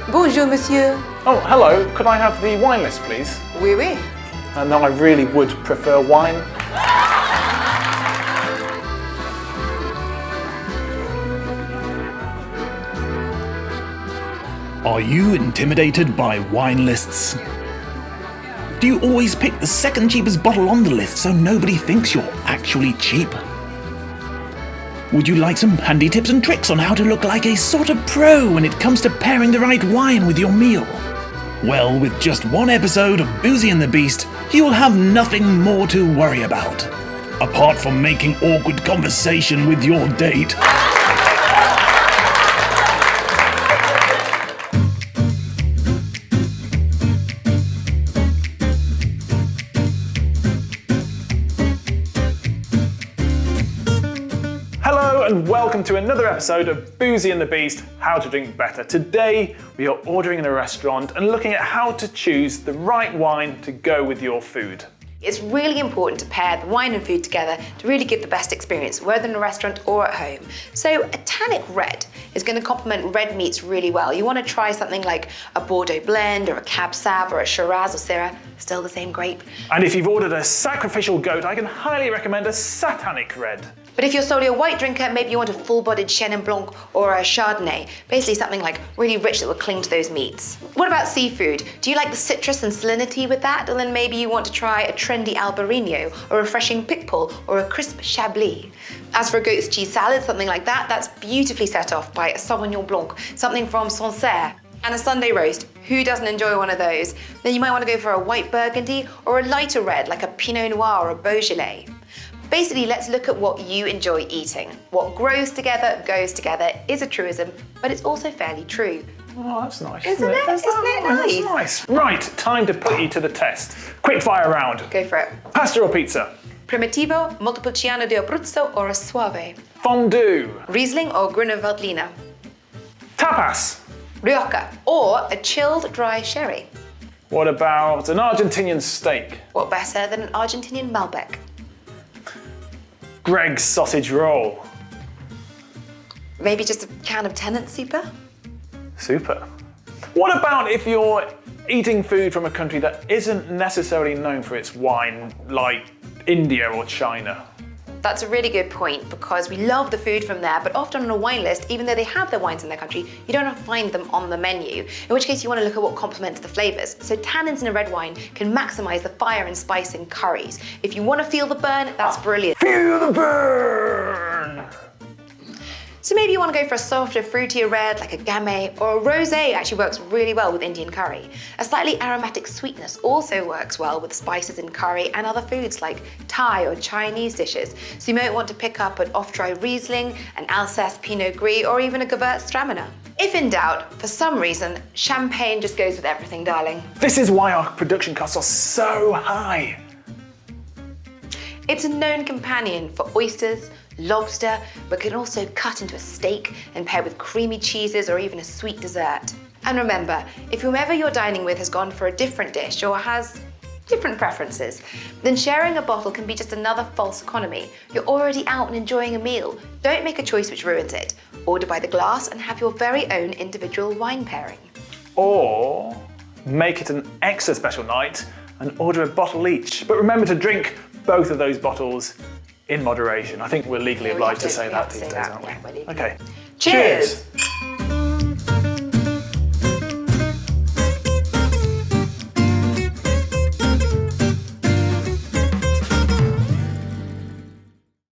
Bonjour, monsieur. Oh, hello. Could I have the wine list, please? Oui, oui. No, I really would prefer wine. Are you intimidated by wine lists? Do you always pick the second cheapest bottle on the list so nobody thinks you're actually cheap? Would you like some handy tips and tricks on how to look like a sort of pro when it comes to pairing the right wine with your meal? Well, with just one episode of Boozy and the Beast, you'll have nothing more to worry about, apart from making awkward conversation with your date. Hello and welcome to another episode of Boozy and the Beast, How to Drink Better. Today we are ordering in a restaurant and looking at how to choose the right wine to go with your food. It's really important to pair the wine and food together to really give the best experience, whether in a restaurant or at home. So a tannic red is going to complement red meats really well. You want to try something like a Bordeaux blend or a Cab Sauv or a Shiraz or Syrah, still the same grape. And if you've ordered a sacrificial goat, I can highly recommend a satanic red. But if you're solely a white drinker, maybe you want a full-bodied Chenin Blanc or a Chardonnay, basically something like really rich that will cling to those meats. What about seafood? Do you like the citrus and salinity with that? Or then maybe you want to try a trendy Albarino or a refreshing Picpoul or a crisp Chablis. As for a goat's cheese salad, something like that, that's beautifully set off by a Sauvignon Blanc, something from Sancerre. And a Sunday roast, who doesn't enjoy one of those? Then you might want to go for a white Burgundy or a lighter red like a Pinot Noir or a Beaujolais. Basically, let's look at what you enjoy eating. What grows together, goes together is a truism, but it's also fairly true. Oh, that's nice. Isn't it? Isn't it nice? That's nice. Right, time to put you to the test. Quick fire round. Go for it. Pasta or pizza? Primitivo, Montepulciano di Abruzzo or a Soave? Fondue. Riesling or Gruner Veltliner? Tapas. Rioja or a chilled dry sherry? What about an Argentinian steak? What better than an Argentinian Malbec? Greg's sausage roll. Maybe just a can of Tennant Super? Super. What about if you're eating food from a country that isn't necessarily known for its wine, like India or China? That's a really good point because we love the food from there, but often on a wine list, even though they have their wines in their country, you don't find them on the menu, in which case you want to look at what complements the flavours. So tannins in a red wine can maximise the fire and spice in curries. If you want to feel the burn, that's brilliant. Feel the burn! So maybe you want to go for a softer, fruitier red like a Gamay, or a rosé actually works really well with Indian curry. A slightly aromatic sweetness also works well with spices in curry and other foods like Thai or Chinese dishes. So you might want to pick up an off-dry Riesling, an Alsace Pinot Gris, or even a Gewürztraminer. If in doubt, for some reason, champagne just goes with everything, darling. This is why our production costs are so high. It's a known companion for oysters, lobster, but can also cut into a steak and pair with creamy cheeses or even a sweet dessert. And remember, if whomever you're dining with has gone for a different dish or has different preferences, then sharing a bottle can be just another false economy. You're already out and enjoying a meal. Don't make a choice which ruins it. Order by the glass and have your very own individual wine pairing. Or make it an extra special night and order a bottle each. But remember to drink both of those bottles in moderation. I think we're legally obliged to say that these days, aren't we? Yeah, we're legally. Okay. Cheers!